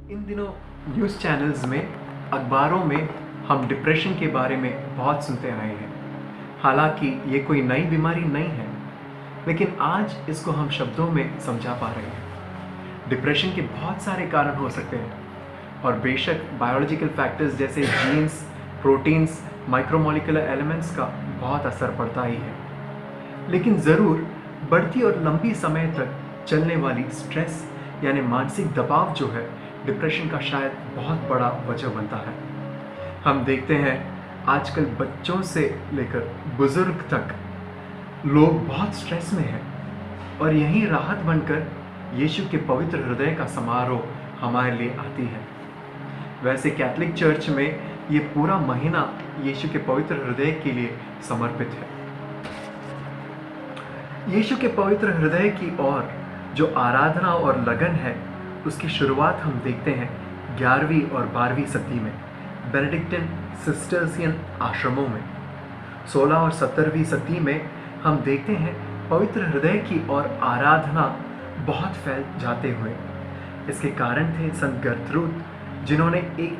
इन दिनों news channels में, अखबारों में हम डिप्रेशन के बारे में बहुत सुनते आए हैं। हालांकि ये कोई नई बीमारी नहीं है, लेकिन आज इसको हम शब्दों में समझा पा रहे हैं। डिप्रेशन के बहुत सारे कारण हो सकते हैं और बेशक बायोलॉजिकल फैक्टर्स जैसे जीन्स, प्रोटीन्स, माइक्रोमोलिकुलर एलिमेंट्स का बहुत असर पड़ता ही है, लेकिन ज़रूर बढ़ती और लंबी समय तक चलने वाली स्ट्रेस यानी मानसिक दबाव जो है डिप्रेशन का शायद बहुत बड़ा वजह बनता है। हम देखते हैं आजकल बच्चों से लेकर बुजुर्ग तक लोग बहुत स्ट्रेस में हैं और यही राहत बनकर यीशु के पवित्र हृदय का समारोह हमारे लिए आती है। वैसे कैथोलिक चर्च में ये पूरा महीना यीशु के पवित्र हृदय के लिए समर्पित है। यीशु के पवित्र हृदय की ओर जो आराधना और लगन है, उसकी शुरुआत हम देखते हैं 11वीं और 12वीं सदी में बेनेडिक्टिन सिस्टर्सियन आश्रमों में। 16 और 17वीं सदी में हम देखते हैं पवित्र हृदय की ओर आराधना बहुत फैल जाते हुए। इसके कारण थे संत गरत्रूद, जिन्होंने एक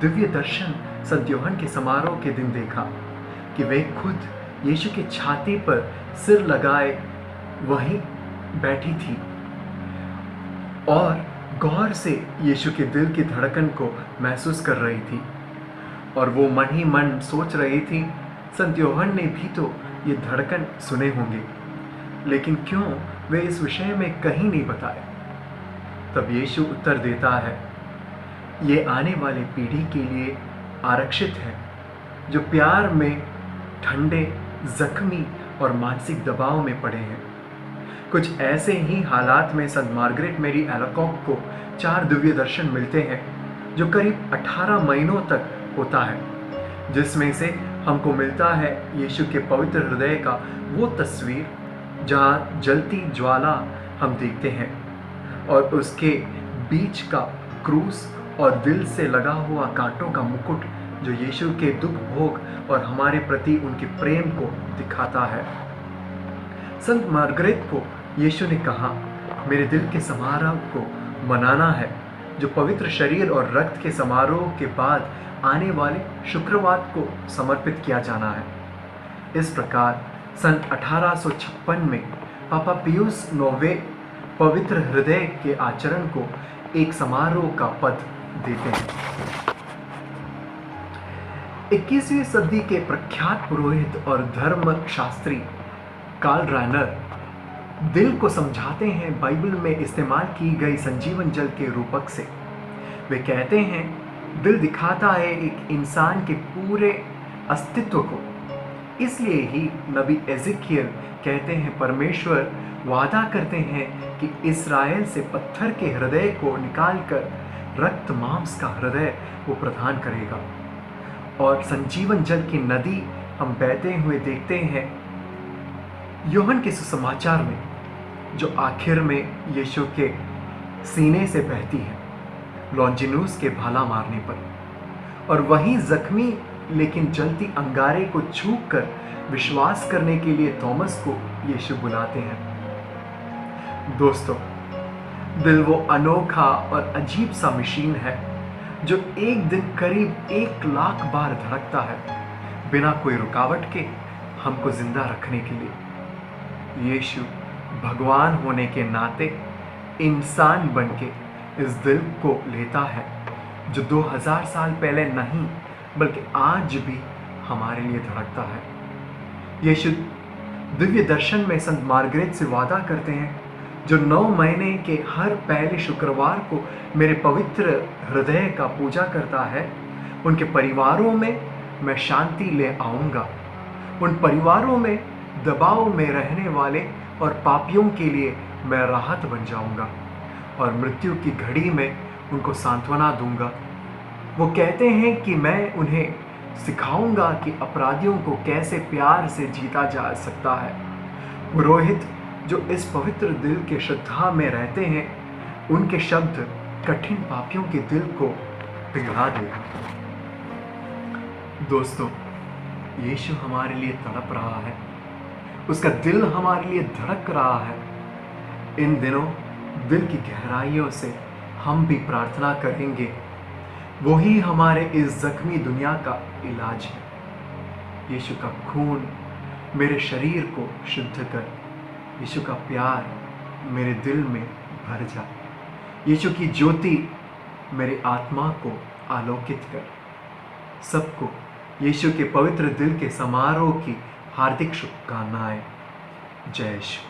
दिव्य दर्शन संत यूहन्ना के समारोह के दिन देखा कि वे खुद यीशु की छाती पर सिर लगाए वहीं बैठी थी और गौर से यीशु के दिल की धड़कन को महसूस कर रही थी। और वो मन ही मन सोच रही थी, संत यूहन्ना ने भी तो ये धड़कन सुने होंगे, लेकिन क्यों वे इस विषय में कहीं नहीं बताए। तब यीशु उत्तर देता है, ये आने वाले पीढ़ी के लिए आरक्षित है जो प्यार में ठंडे, जख्मी और मानसिक दबाव में पड़े हैं। कुछ ऐसे ही हालात में संत मार्गरेट मैरी एलाकॉक को 4 दिव्य दर्शन मिलते हैं जो करीब 18 महीनों तक होता है, जिसमें से हमको मिलता है यीशु के पवित्र हृदय का वो तस्वीर जहाँ जलती ज्वाला हम देखते हैं और उसके बीच का क्रूस और दिल से लगा हुआ कांटों का मुकुट जो यीशु के दुख भोग और हमारे प्रति उनके प्रेम को दिखाता है। संत मार्गरेट को यीशु ने कहा, मेरे दिल के समारोह को मनाना है जो पवित्र शरीर और रक्त के समारोह के बाद आने वाले शुक्रवार को समर्पित किया जाना है। इस प्रकार सन 1856 में पापा पियूस 9वें पवित्र हृदय के आचरण को एक समारोह का पद देते हैं। 21वीं सदी के प्रख्यात पुरोहित और धर्म शास्त्री कार्ल राइनर दिल को समझाते हैं बाइबल में इस्तेमाल की गई संजीवन जल के रूपक से। वे कहते हैं, दिल दिखाता है एक इंसान के पूरे अस्तित्व को। इसलिए ही नबी एज़ेकियल कहते हैं, परमेश्वर वादा करते हैं कि इस्राएल से पत्थर के हृदय को निकालकर रक्त मांस का हृदय वो प्रदान करेगा। और संजीवन जल की नदी हम बहते हुए देखते हैं यूहन्ना के सुसमाचार में, जो आखिर में यीशु के सीने से बहती है लॉन्जिनूस के भाला मारने पर। और वहीं जख्मी लेकिन जलती अंगारे को छू कर विश्वास करने के लिए थॉमस को यीशु बुलाते हैं। दोस्तों, दिल वो अनोखा और अजीब सा मशीन है जो एक दिन करीब 1 लाख बार धड़कता है बिना कोई रुकावट के हमको जिंदा रखने के लिए। यीशु भगवान होने के नाते इंसान बनके इस दिल को लेता है जो 2000 साल पहले नहीं बल्कि आज भी हमारे लिए धड़कता है। यीशु दिव्य दर्शन में संत मार्गरेट से वादा करते हैं, जो 9 महीने के हर पहले शुक्रवार को मेरे पवित्र हृदय का पूजा करता है, उनके परिवारों में मैं शांति ले आऊँगा। उन परिवारों में दबाव में रहने वाले और पापियों के लिए मैं राहत बन जाऊँगा और मृत्यु की घड़ी में उनको सांत्वना दूंगा। वो कहते हैं कि मैं उन्हें सिखाऊंगा कि अपराधियों को कैसे प्यार से जीता जा सकता है। पुरोहित जो इस पवित्र दिल के श्रद्धा में रहते हैं, उनके शब्द कठिन पापियों के दिल को पिघला देगा। दोस्तों, यीशु हमारे लिए तड़प रहा है, उसका दिल हमारे लिए धड़क रहा है। इन दिनों दिल की गहराइयों से हम भी प्रार्थना करेंगे। वही हमारे इस जख्मी दुनिया का इलाज है। यीशु का खून मेरे शरीर को शुद्ध कर, यीशु का प्यार मेरे दिल में भर जा, यीशु की ज्योति मेरी आत्मा को आलोकित कर। सबको यीशु के पवित्र दिल के समारोह की हार्दिक शुभकामनाएं। जय यीशु।